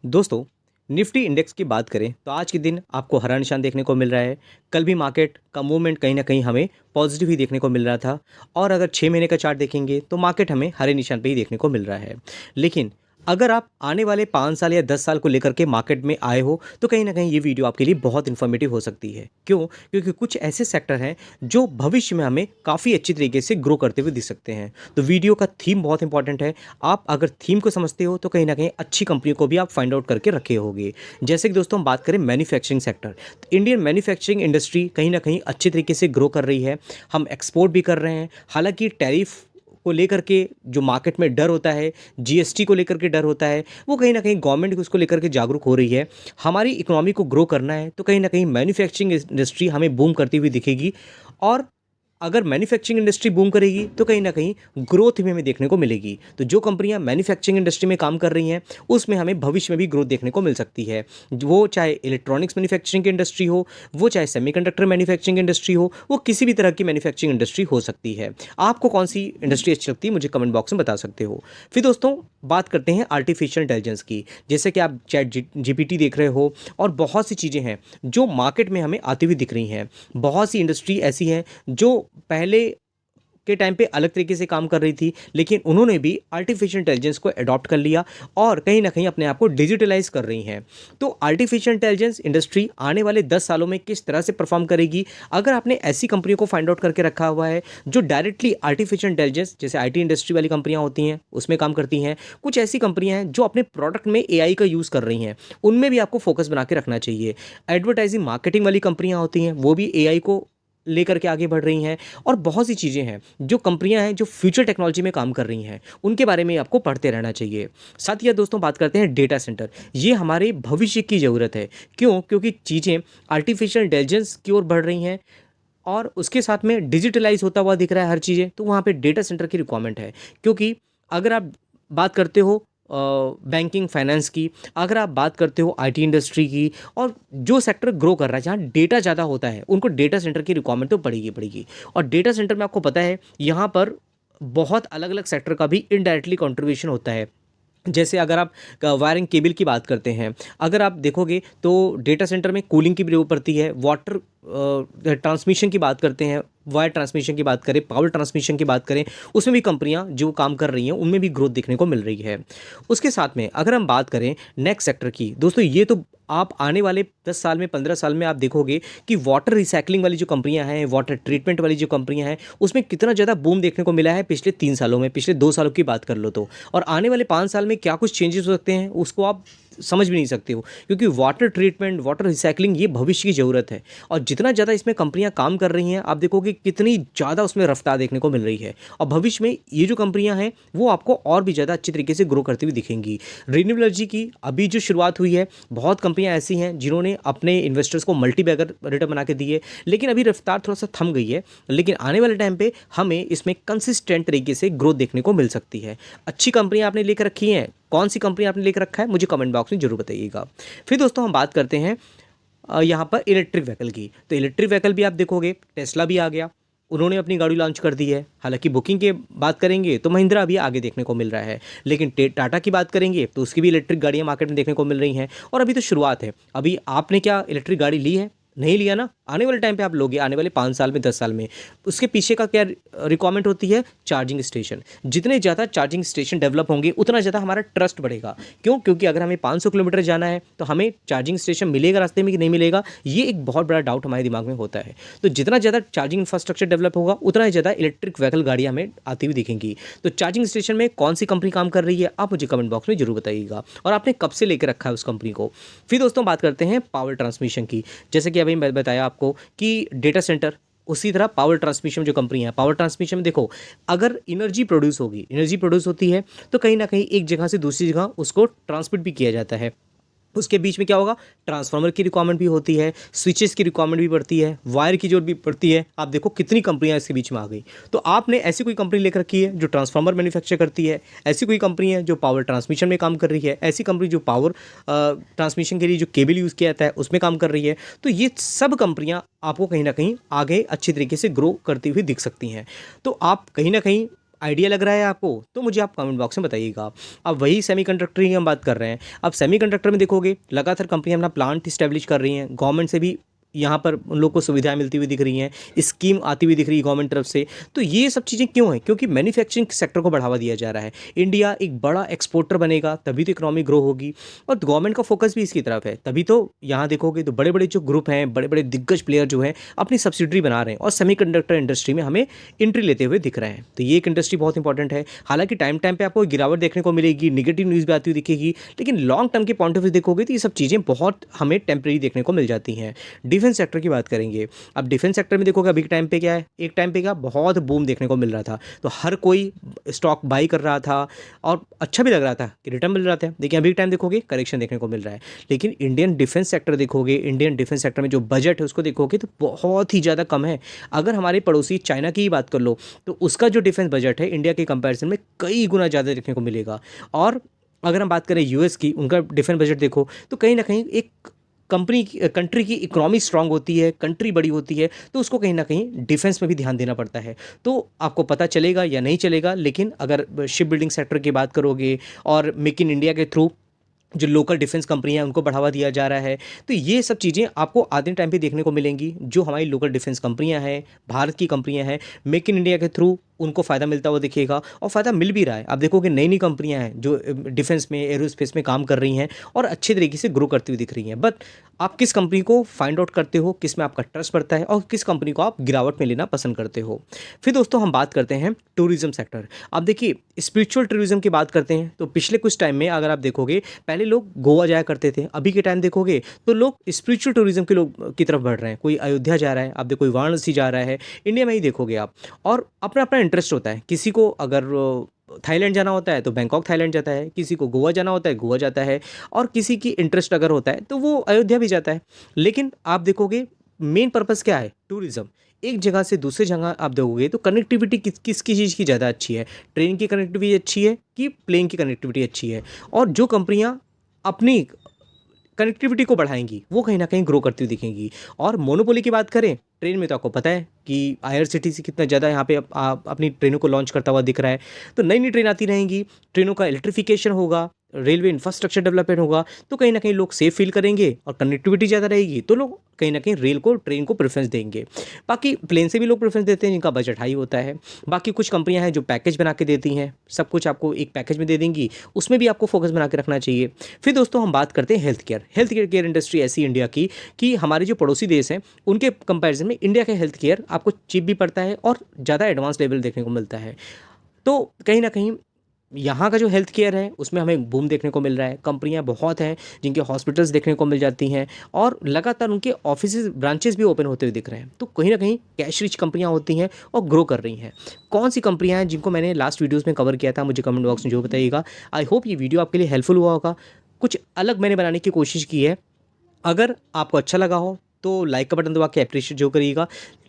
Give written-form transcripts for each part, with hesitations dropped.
दोस्तों, Nifty index की बात करें तो आज के दिन आपको हरा निशान देखने को मिल रहा है। कल भी मार्केट का मूवमेंट कहीं न कहीं हमें पॉजिटिव ही देखने को मिल रहा था और अगर 6 महीने का चार्ट देखेंगे तो मार्केट हमें हरे निशान पे ही देखने को मिल रहा है। लेकिन अगर आप आने वाले 5 साल या 10 साल को लेकर के मार्केट में आए हो तो कहीं न कहीं ये वीडियो आपके लिए बहुत इन्फॉर्मेटिव हो सकती है। क्यों? क्योंकि कुछ ऐसे सेक्टर हैं जो भविष्य में हमें काफ़ी अच्छी तरीके से ग्रो करते हुए दिख सकते हैं। तो वीडियो का थीम बहुत इंपॉर्टेंट है। आप अगर थीम को समझते हो तो कहीं न कहीं अच्छी कंपनियों को भी आप फाइंड आउट करके रखे होगे। जैसे कि दोस्तों हम बात करें मैन्युफैक्चरिंग सेक्टर, तो इंडियन मैन्युफैक्चरिंग इंडस्ट्री कहीं न कहीं अच्छे तरीके से ग्रो कर रही है। हम एक्सपोर्ट भी कर रहे हैं। हालाँकि टैरिफ को लेकर के जो मार्केट में डर होता है, जीएसटी को लेकर के डर होता है, वो कहीं न कहीं गवर्नमेंट उसको लेकर के जागरूक हो रही है। हमारी इकोनॉमी को ग्रो करना है तो कहीं न कहीं मैन्युफैक्चरिंग इंडस्ट्री हमें बूम करती हुई दिखेगी और अगर मैन्युफैक्चरिंग इंडस्ट्री बूम करेगी तो कहीं न कहीं ग्रोथ भी हमें देखने को मिलेगी। तो जो कंपनियाँ मैन्युफैक्चरिंग इंडस्ट्री में काम कर रही हैं, उसमें हमें भविष्य में भी ग्रोथ देखने को मिल सकती है। वो चाहे इलेक्ट्रॉनिक्स मैन्युफैक्चरिंग की इंडस्ट्री हो, वो चाहे सेमीकंडक्टर मैन्युफैक्चरिंग इंडस्ट्री हो, वो किसी भी तरह की मैन्युफैक्चरिंग इंडस्ट्री हो सकती है। आपको कौन-सी इंडस्ट्री अच्छी लगती है, मुझे कमेंट बॉक्स में बता सकते हो। फिर दोस्तों बात करते हैं आर्टिफिशियल इंटेलिजेंस की। जैसे कि आप चैट जीपीटी देख रहे हो और बहुत सी चीज़ें हैं जो मार्केट में हमें आती हुई दिख रही हैं। बहुत सी इंडस्ट्री ऐसी हैं जो पहले के टाइम पे अलग तरीके से काम कर रही थी, लेकिन उन्होंने भी आर्टिफिशियल इंटेलिजेंस को अडॉप्ट कर लिया और कहीं न कहीं अपने आप को डिजिटलाइज़ कर रही हैं। तो आर्टिफिशियल इंटेलिजेंस इंडस्ट्री आने वाले 10 सालों में किस तरह से परफ़ॉर्म करेगी, अगर आपने ऐसी कंपनियों को फाइंड आउट करके रखा हुआ है, जो डायरेक्टली आर्टिफिशियल इंटेलिजेंस जैसे आईटी इंडस्ट्री वाली कंपनियाँ होती हैं, उसमें काम करती हैं। कुछ ऐसी कंपनियाँ हैं जो अपने प्रोडक्ट में एआई का यूज़ कर रही हैं, उनमें भी आपको फ़ोकस बना के रखना चाहिए। एडवर्टाइज़िंग मार्केटिंग वाली कंपनियाँ होती हैं, वो भी एआई को लेकर के आगे बढ़ रही हैं और बहुत सी चीज़ें हैं जो कंपनियां हैं जो फ्यूचर टेक्नोलॉजी में काम कर रही हैं, उनके बारे में आपको पढ़ते रहना चाहिए। साथ ही दोस्तों बात करते हैं डेटा सेंटर। ये हमारे भविष्य की ज़रूरत है। क्यों? क्योंकि चीज़ें आर्टिफिशियल इंटेलिजेंस की ओर बढ़ रही हैं और उसके साथ में डिजिटलाइज होता हुआ दिख रहा है हर चीज़ें, तो वहाँ पे डेटा सेंटर की रिक्वायरमेंट है। क्योंकि अगर आप बात करते हो बैंकिंग फाइनेंस की, अगर आप बात करते हो आईटी इंडस्ट्री की और जो सेक्टर ग्रो कर रहा है, जहाँ डेटा ज़्यादा होता है, उनको डेटा सेंटर की रिक्वायरमेंट तो पड़ेगी। और डेटा सेंटर में आपको पता है यहाँ पर बहुत अलग-अलग सेक्टर का भी इनडायरेक्टली कंट्रीब्यूशन होता है। जैसे अगर आप वायरिंग केबल की बात करते हैं, अगर आप देखोगे तो डेटा सेंटर में कूलिंग की भी ज़रूरत पड़ती है, वाटर ट्रांसमिशन की बात करते हैं, वायर ट्रांसमिशन की बात करें, पावर ट्रांसमिशन की बात करें, उसमें भी कंपनियां जो काम कर रही हैं उनमें भी ग्रोथ देखने को मिल रही है। उसके साथ में अगर हम बात करें नेक्स्ट सेक्टर की, दोस्तों ये तो आप आने वाले 10 साल में 15 साल में आप देखोगे कि वाटर रिसाइकलिंग वाली जो कंपनियां हैं, वाटर ट्रीटमेंट वाली जो कंपनियां हैं, उसमें कितना ज़्यादा बूम देखने को मिला है पिछले 3 सालों में, पिछले 2 सालों की बात कर लो तो। और आने वाले 5 साल में क्या कुछ चेंजेस हो सकते हैं, उसको आप समझ भी नहीं सकते हो। क्योंकि वाटर ट्रीटमेंट, वाटर रिसाइकलिंग ये भविष्य की ज़रूरत है और जितना ज़्यादा इसमें कंपनियां काम कर रही हैं, आप देखोगे कितनी ज़्यादा उसमें रफ्तार देखने को मिल रही है और भविष्य में ये जो कंपनियां हैं वो आपको और भी ज़्यादा अच्छी तरीके से ग्रो करती हुई दिखेंगी। रिन्यूएबल एनर्जी की अभी जो शुरुआत हुई है, बहुत कंपनियां ऐसी हैं जिन्होंने अपने इन्वेस्टर्स को मल्टी बैगर रिटर्न बना के दिए, लेकिन अभी रफ्तार थोड़ा सा थम गई है। लेकिन आने वाले टाइम पे हमें इसमें कंसिस्टेंट तरीके से ग्रोथ देखने को मिल सकती है। अच्छी कंपनियां आपने लेकर रखी हैं, कौन सी कंपनी आपने लेकर रखा है, मुझे कमेंट बॉक्स में जरूर बताइएगा। फिर दोस्तों हम बात करते हैं यहाँ पर इलेक्ट्रिक व्हीकल की। तो इलेक्ट्रिक व्हीकल भी आप देखोगे, टेस्ला भी आ गया, उन्होंने अपनी गाड़ी लॉन्च कर दी है। हालांकि बुकिंग की बात करेंगे तो महिंद्रा अभी आगे देखने को मिल रहा है, लेकिन टाटा की बात करेंगे तो उसकी भी इलेक्ट्रिक गाड़ियाँ मार्केट में देखने को मिल रही हैं और अभी तो शुरुआत है। अभी आपने क्या इलेक्ट्रिक गाड़ी ली है? नहीं लिया ना, आने वाले टाइम पे आप लोगे, आने वाले 5 साल में, 10 साल में। उसके पीछे का क्या रिक्वायरमेंट होती है? Charging station. जितने ज़्यादा चार्जिंग स्टेशन डेवलप होंगे उतना ज़्यादा हमारा ट्रस्ट बढ़ेगा। क्यों? क्योंकि अगर हमें 500 किलोमीटर जाना है तो हमें चार्जिंग स्टेशन मिलेगा रास्ते में कि नहीं मिलेगा, ये एक बहुत बड़ा डाउट हमारे दिमाग में होता है। तो जितना ज़्यादा चार्जिंग इंफ्रास्ट्रक्चर डेवलप होगा उतना ही ज़्यादा इलेक्ट्रिक व्हीकल गाड़ियाँ हमें आती हुई दिखेंगी। तो चार्जिंग स्टेशन में कौन सी कंपनी काम कर रही है, आप मुझे कमेंट बॉक्स में जरूर बताइएगा और आपने कब से लेकर रखा है उस कंपनी को। फिर दोस्तों बात करते हैं पावर ट्रांसमिशन की। जैसे कि अभी मैं बताया आपको कि डेटा सेंटर, उसी तरह पावर ट्रांसमिशन जो कंपनी है, पावर ट्रांसमिशन में देखो, अगर एनर्जी प्रोड्यूस होगी, एनर्जी प्रोड्यूस होती है तो कहीं ना कहीं एक जगह से दूसरी जगह उसको ट्रांसमिट भी किया जाता है। उसके बीच में क्या होगा? ट्रांसफार्मर की रिक्वायरमेंट भी होती है, स्विचेस की रिक्वायरमेंट भी पड़ती है, वायर की जरूरत भी पड़ती है। आप देखो कितनी कंपनियां इसके बीच में आ गई। तो आपने ऐसी कोई कंपनी लेकर रखी है जो ट्रांसफार्मर मैन्युफैक्चर करती है, ऐसी कोई कंपनी है जो पावर ट्रांसमिशन में काम कर रही है, ऐसी कंपनी जो पावर ट्रांसमिशन के लिए जो केबल यूज़ किया जाता है उसमें काम कर रही है। तो ये सब कंपनियाँ आपको कहीं ना कहीं आगे अच्छी तरीके से ग्रो करती हुई दिख सकती हैं। तो आप कहीं ना कहीं आइडिया लग रहा है आपको तो मुझे आप कमेंट बॉक्स में बताइएगा। अब वही सेमीकंडक्टर की हम बात कर रहे हैं। अब सेमीकंडक्टर में देखोगे लगातार कंपनियां अपना प्लांट इस्टेब्लिश कर रही हैं, गवर्नमेंट से भी यहाँ पर उन लोग को सुविधाएं मिलती हुई दिख रही हैं, स्कीम आती हुई दिख रही है गवर्नमेंट तरफ से। तो ये सब चीज़ें क्यों हैं? क्योंकि मैन्युफैक्चरिंग सेक्टर को बढ़ावा दिया जा रहा है। इंडिया एक बड़ा एक्सपोर्टर बनेगा तभी तो इकोनॉमी ग्रो होगी, और गवर्नमेंट का फोकस भी इसकी तरफ है। तभी तो यहाँ देखोगे तो बड़े बड़े जो ग्रुप हैं, बड़े बड़े दिग्गज प्लेयर जो हैं अपनी सब्सिडरी बना रहे हैं और सेमीकंडक्टर इंडस्ट्री में हमें एंट्री लेते हुए दिख रहे हैं। तो ये एक इंडस्ट्री बहुत इंपॉर्टेंट है। हालांकि टाइम टाइम पे आपको गिरावट देखने को मिलेगी, निगेटिव न्यूज़ भी आती हुई दिखेगी, लेकिन लॉन्ग टर्म के पॉइंट ऑफ व्यू देखोगे तो ये सब चीज़ें बहुत हमें टेम्परेरी देखने को मिल जाती हैं। डिफेंस सेक्टर की बात करेंगे। अब डिफेंस सेक्टर में देखोगे अभी के टाइम पे क्या है, एक टाइम पे क्या बहुत बूम देखने को मिल रहा था, तो हर कोई स्टॉक बाई कर रहा था और अच्छा भी लग रहा था कि रिटर्न मिल रहा था। देखिए अभी के टाइम देखोगे करेक्शन देखने को मिल रहा है। लेकिन इंडियन डिफेंस सेक्टर देखोगे, इंडियन डिफेंस सेक्टर में जो बजट है उसको देखोगे तो बहुत ही ज़्यादा कम है। अगर हमारे पड़ोसी चाइना की ही बात कर लो तो उसका जो डिफेंस बजट है इंडिया के कंपैरिजन में कई गुना ज़्यादा देखने को मिलेगा। और अगर हम बात करें यूएस की, उनका डिफेंस बजट देखो तो कहीं ना कहीं एक कंट्री की इकोनॉमी स्ट्रांग होती है, कंट्री बड़ी होती है, तो उसको कहीं ना कहीं डिफेंस में भी ध्यान देना पड़ता है। तो आपको पता चलेगा या नहीं चलेगा, लेकिन अगर शिप बिल्डिंग सेक्टर की बात करोगे और मेक इन इंडिया के थ्रू जो लोकल डिफेंस कंपनियां हैं उनको बढ़ावा दिया जा रहा है, तो ये सब चीज़ें आपको आधे टाइम पे देखने को मिलेंगी। जो हमारी लोकल डिफेंस कंपनियां हैं, भारत की कंपनियां हैं, मेक इन इंडिया के थ्रू उनको फ़ायदा मिलता हुआ दिखेगा और फ़ायदा मिल भी रहा है। आप देखोगे नई नई कंपनियां हैं जो डिफेंस में, एरोस्पेस में काम कर रही हैं और अच्छे तरीके से ग्रो करती हुई दिख रही हैं। बट आप किस कंपनी को फाइंड आउट करते हो, किस में आपका ट्रस्ट बढ़ता है और किस कंपनी को आप गिरावट में लेना पसंद करते हो। फिर दोस्तों हम बात करते हैं टूरिज्म सेक्टर। आप देखिए स्पिरिचुअल टूरिज्म की बात करते हैं तो पिछले कुछ टाइम में अगर आप देखोगे पहले लोग गोवा जाया करते थे, अभी के टाइम देखोगे तो लोग स्पिरिचुअल टूरिज्म के लोग की तरफ बढ़ रहे हैं। कोई अयोध्या जा रहा है, आप देखो कोई वाराणसी जा रहा है, इंडिया में ही देखोगे आप। और अपना अपना इंटरेस्ट होता है, किसी को अगर थाईलैंड जाना होता है तो बैंकॉक थाईलैंड जाता है, किसी को गोवा जाना होता है गोवा जाता है, और किसी की इंटरेस्ट अगर होता है तो वो अयोध्या भी जाता है। लेकिन आप देखोगे मेन पर्पज़ क्या है, टूरिज्म। एक जगह से दूसरी जगह आप देखोगे तो कनेक्टिविटी किसकी चीज़ की ज़्यादा अच्छी है, ट्रेन की कनेक्टिविटी अच्छी है कि प्लेन की कनेक्टिविटी अच्छी है। और जो कंपनियां अपनी कनेक्टिविटी को बढ़ाएंगी वो कहीं ना कहीं ग्रो करती हुई दिखेंगी। और मोनोपोली की बात करें, ट्रेन में तो आपको पता है कि IRCTC कितना ज़्यादा यहाँ पे अपनी ट्रेनों को लॉन्च करता हुआ दिख रहा है। तो नई नई ट्रेन आती रहेंगी, ट्रेनों का इलेक्ट्रिफिकेशन होगा, रेलवे इंफ्रास्ट्रक्चर डेवलपमेंट होगा, तो कहीं ना कहीं लोग सेफ फील करेंगे और कनेक्टिविटी ज़्यादा रहेगी तो लोग कहीं ना कहीं रेल को, ट्रेन को प्रेफरेंस देंगे। बाकी प्लेन से भी लोग प्रेफरेंस देते हैं जिनका बजट हाई होता है। बाकी कुछ कंपनियां हैं जो पैकेज बना के देती हैं, सब कुछ आपको एक पैकेज में दे देंगी, उसमें भी आपको फोकस बना के रखना चाहिए। फिर दोस्तों हम बात करते हैं हेल्थ केयर इंडस्ट्री ऐसी इंडिया की कि हमारे जो पड़ोसी देश हैं उनके कंपैरिजन में इंडिया का हेल्थ केयर आपको चीप भी पड़ता है और ज़्यादा एडवांस लेवल देखने को मिलता है। तो कहीं ना कहीं यहाँ का जो हेल्थ केयर है उसमें हमें बूम देखने को मिल रहा है। कंपनियाँ बहुत हैं जिनके हॉस्पिटल्स देखने को मिल जाती हैं और लगातार उनके ऑफिसेज, ब्रांचेस भी ओपन होते हुए दिख रहे हैं। तो कहीं ना कहीं कैश रिच कंपनियाँ होती हैं और ग्रो कर रही हैं। कौन सी कंपनियाँ हैं जिनको मैंने लास्ट वीडियोज़ में कवर किया था, मुझे कमेंट बॉक्स में जो बताइएगा। आई होप ये वीडियो आपके लिए हेल्पफुल हुआ होगा। कुछ अलग मैंने बनाने की कोशिश की है। अगर आपको अच्छा लगा हो तो लाइक का बटन दबा के अप्रिशिएट जो करिएगा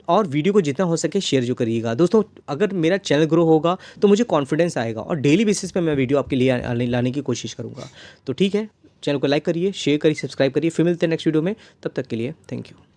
और वीडियो को जितना हो सके शेयर जो करिएगा। दोस्तों अगर मेरा चैनल ग्रो होगा तो मुझे कॉन्फिडेंस आएगा और डेली बेसिस पे मैं वीडियो आपके लिए लाने की कोशिश करूँगा। तो ठीक है, चैनल को लाइक करिए, शेयर करिए, सब्सक्राइब करिए। फिर मिलते हैं नेक्स्ट वीडियो में, तब तक के लिए थैंक यू।